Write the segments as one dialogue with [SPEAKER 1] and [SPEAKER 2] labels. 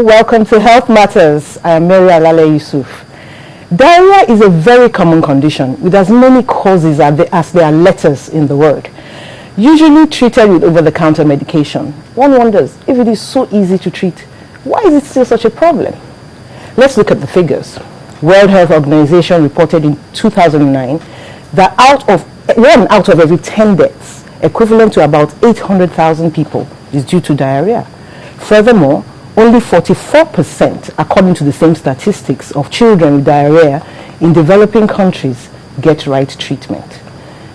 [SPEAKER 1] welcome to Health Matters. I am Mary Alale Yusuf. Diarrhea is a very common condition with as many causes as there are letters in the word. Usually treated with over-the-counter medication. One wonders, if it is so easy to treat, why is it still such a problem? Let's look at the figures. World Health Organization reported in 2009 that one out of every 10 deaths, equivalent to about 800,000 people, is due to diarrhea. Furthermore, only 44%, according to the same statistics, of children with diarrhea in developing countries get right treatment.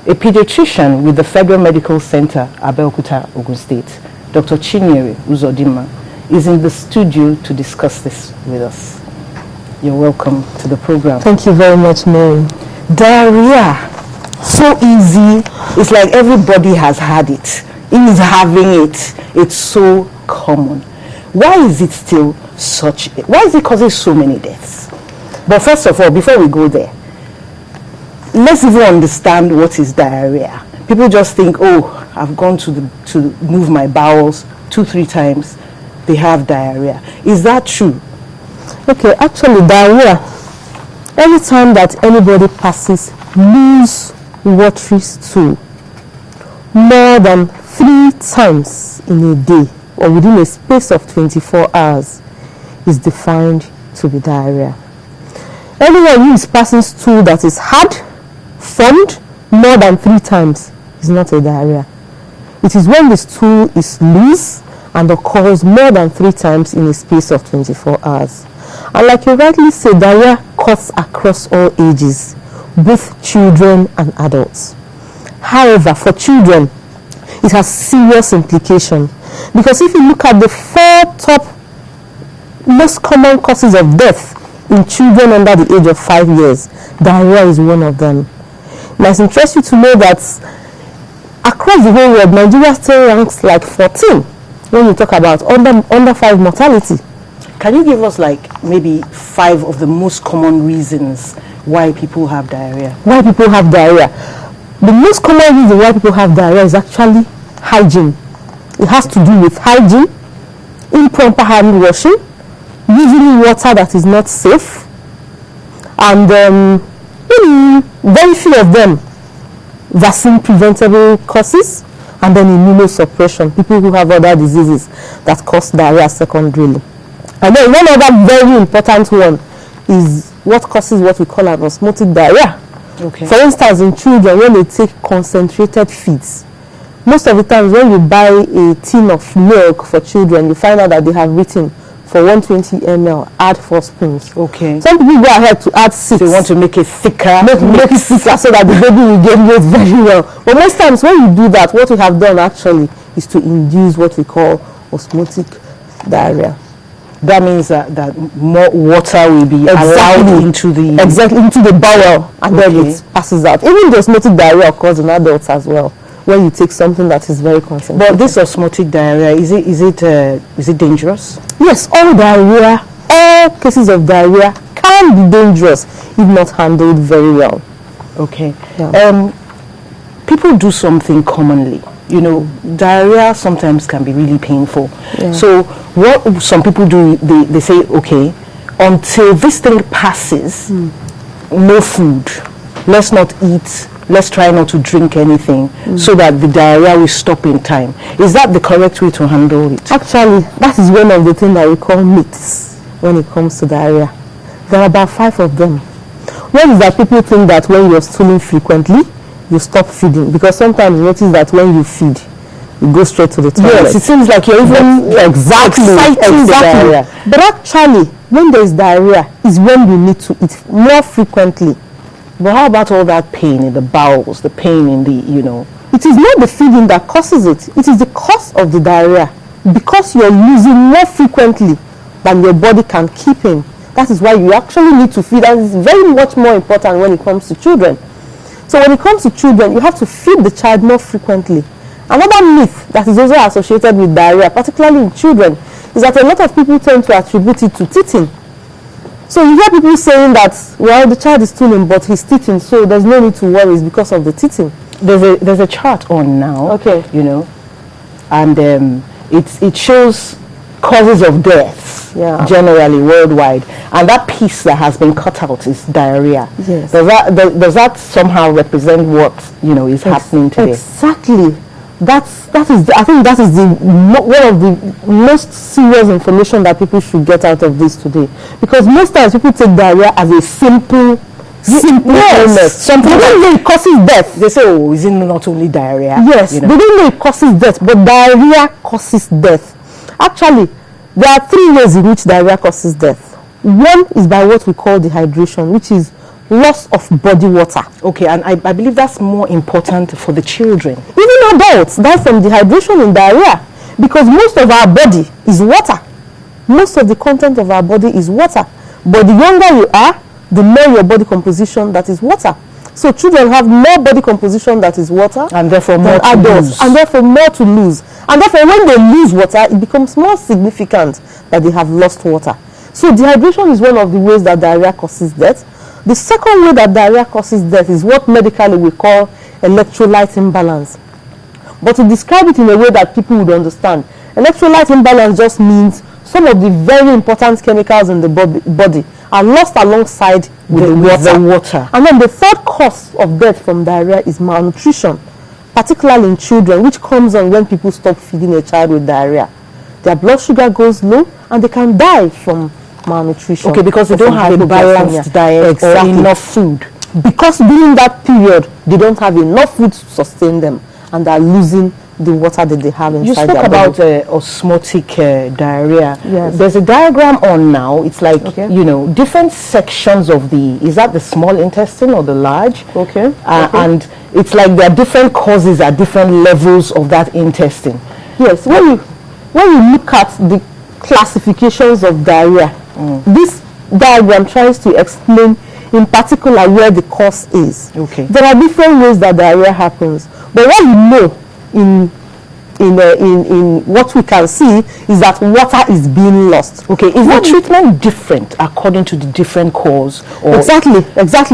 [SPEAKER 1] A pediatrician with the Federal Medical Center, Abeokuta, Ogun State, Dr. Chinyere Uzodimma, is in the studio to discuss this with us. You're welcome to the program.
[SPEAKER 2] Thank you very much, Mary.
[SPEAKER 1] Diarrhea, so easy. It's like everybody has had it. Is having it. It's so common. Why is it still why is it causing so many deaths? But first of all, before we go there, let's even understand what is diarrhea. People just think, oh, I've gone to move my bowels 2-3 times, they have diarrhea. Is that true?
[SPEAKER 2] Okay, actually diarrhea, anytime that anybody passes loose watery stool more than 3 times in a day or within a space of 24 hours is defined to be diarrhea. Anyone who is passing stool that is hard, formed more than 3 times is not a diarrhea. It is when the stool is loose and occurs more than 3 times in a space of 24 hours. And like you rightly say, diarrhea cuts across all ages, both children and adults. However, for children, it has serious implications, because if you look at the 4 top most common causes of death in children under the age of 5 years, diarrhea is one of them. It might interest you to know that across the whole world, Nigeria still ranks like 14 when you talk about under 5 mortality.
[SPEAKER 1] Can you give us like maybe 5 of the most common reasons why people have diarrhea?
[SPEAKER 2] Why people have diarrhea? The most common reason why people have diarrhea is actually hygiene. It has to do with hygiene, improper hand washing, using water that is not safe, and very few of them vaccine preventable causes, and then immunosuppression, people who have other diseases that cause diarrhea secondarily. And then one other very important one is what causes what we call an osmotic diarrhea.
[SPEAKER 1] Okay.
[SPEAKER 2] For instance, in children, when they take concentrated feeds, most of the times when you buy a tin of milk for children, you find out that they have written for 120 ml, add 4 spoons.
[SPEAKER 1] Okay.
[SPEAKER 2] Some people go ahead to add 6.
[SPEAKER 1] They want to make it thicker.
[SPEAKER 2] Make it thicker so that the baby will gain weight very well. But most times when you do that, what we have done actually is to induce what we call osmotic diarrhea.
[SPEAKER 1] That means that more water will be allowed into the
[SPEAKER 2] bowel, and then it passes out. Even the osmotic diarrhea occurs in adults as well, when you take something that is very concentrated.
[SPEAKER 1] But this osmotic diarrhea, is it dangerous?
[SPEAKER 2] Yes, all cases of diarrhea can be dangerous if not handled very well.
[SPEAKER 1] Okay.
[SPEAKER 2] Yeah.
[SPEAKER 1] People do something commonly. You know, diarrhea sometimes can be really painful.
[SPEAKER 2] Yeah.
[SPEAKER 1] So what some people do, they say, okay, until this thing passes, no food. Let's not eat. Let's try not to drink anything so that the diarrhea will stop in time. Is that the correct way to handle it?
[SPEAKER 2] Actually, that is one of the things that we call myths when it comes to diarrhea. There are about 5 of them. One is that people think that when you're stooling frequently, you stop feeding, because sometimes you notice that when you feed, you go straight to the toilet.
[SPEAKER 1] Yes, it seems like you're even
[SPEAKER 2] exactly.
[SPEAKER 1] The diarrhea.
[SPEAKER 2] But actually, when there is diarrhea, is when you need to eat more frequently.
[SPEAKER 1] But how about all that pain in the bowels, the pain in the,
[SPEAKER 2] It is not the feeding that causes it. It is the cause of the diarrhea. Because you're losing more frequently than your body can keep in. That is why you actually need to feed, and it's very much more important when it comes to children. So when it comes to children, you have to feed the child more frequently. Another myth that is also associated with diarrhea, particularly in children, is that a lot of people tend to attribute it to teething. So you hear people saying that, well, the child is stooling, but he's teething, so there's no need to worry, it's because of the teething.
[SPEAKER 1] There's a chart on now,
[SPEAKER 2] okay,
[SPEAKER 1] and it shows causes of deaths
[SPEAKER 2] Yeah.
[SPEAKER 1] generally worldwide, and that piece that has been cut out is diarrhea.
[SPEAKER 2] Yes.
[SPEAKER 1] Does that somehow represent what is happening today?
[SPEAKER 2] Exactly. I think that is one of the most serious information that people should get out of this today, because most times people take diarrhea as a simple illness.
[SPEAKER 1] Something
[SPEAKER 2] they don't know it causes death.
[SPEAKER 1] They say, oh, is it not only diarrhea?
[SPEAKER 2] Yes, they don't know it causes death, but diarrhea causes death. Actually, there are 3 ways in which diarrhea causes death. One is by what we call dehydration, which is loss of body water.
[SPEAKER 1] Okay, and I believe that's more important for the children.
[SPEAKER 2] Even adults die from dehydration and diarrhea, because most of our body is water. Most of the content of our body is water. But the younger you are, the more your body composition that is water. So children have more body composition that is water,
[SPEAKER 1] and therefore more to
[SPEAKER 2] adults,
[SPEAKER 1] lose.
[SPEAKER 2] and therefore more to lose. And therefore when they lose water, it becomes more significant that they have lost water. So dehydration is one of the ways that diarrhea causes death. The second way that diarrhea causes death is what medically we call electrolyte imbalance. But to describe it in a way that people would understand, electrolyte imbalance just means some of the very important chemicals in the body are lost alongside with the water. And then the third cause of death from diarrhea is malnutrition, particularly in children, which comes on when people stop feeding a child with diarrhea. Their blood sugar goes low and they can die from malnutrition.
[SPEAKER 1] Okay, because they don't have a balanced diet or enough food.
[SPEAKER 2] Because during that period, they don't have enough food to sustain them, and they're losing the water that they have inside their body.
[SPEAKER 1] You spoke about osmotic diarrhea.
[SPEAKER 2] Yes.
[SPEAKER 1] There's a diagram on now. It's like,
[SPEAKER 2] Okay.
[SPEAKER 1] different sections of is that the small intestine or the large?
[SPEAKER 2] Okay. Okay.
[SPEAKER 1] And it's like there are different causes at different levels of that intestine.
[SPEAKER 2] Yes, when you look at the classifications of diarrhea, this diagram tries to explain in particular where the cause is.
[SPEAKER 1] Okay.
[SPEAKER 2] There are different ways that diarrhea happens, but what we know in what we can see is that water is being lost.
[SPEAKER 1] Okay, is the treatment different according to the different cause? Or
[SPEAKER 2] Exactly.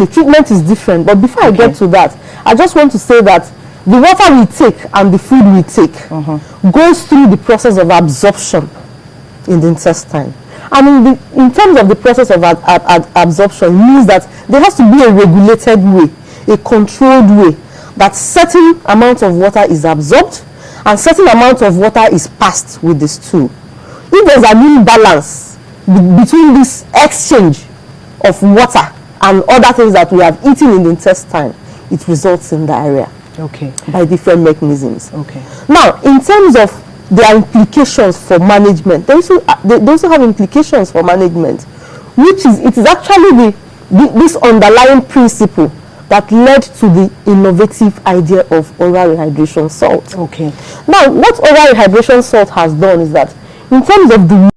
[SPEAKER 2] Treatment is different, but before I get to that, I just want to say that the water we take and the food we take goes through the process of absorption in the intestine. And in terms of the process of absorption, means that there has to be a regulated way, a controlled way, that certain amount of water is absorbed and certain amount of water is passed with the stool. If there's an imbalance between this exchange of water and other things that we have eaten in the intestine, it results in diarrhea.
[SPEAKER 1] Okay.
[SPEAKER 2] By different mechanisms.
[SPEAKER 1] Okay.
[SPEAKER 2] Now, in terms of their implications for management, they also have implications for management, which is actually this underlying principle that led to the innovative idea of oral rehydration salt.
[SPEAKER 1] Okay.
[SPEAKER 2] Now, what oral rehydration salt has done is that in terms of the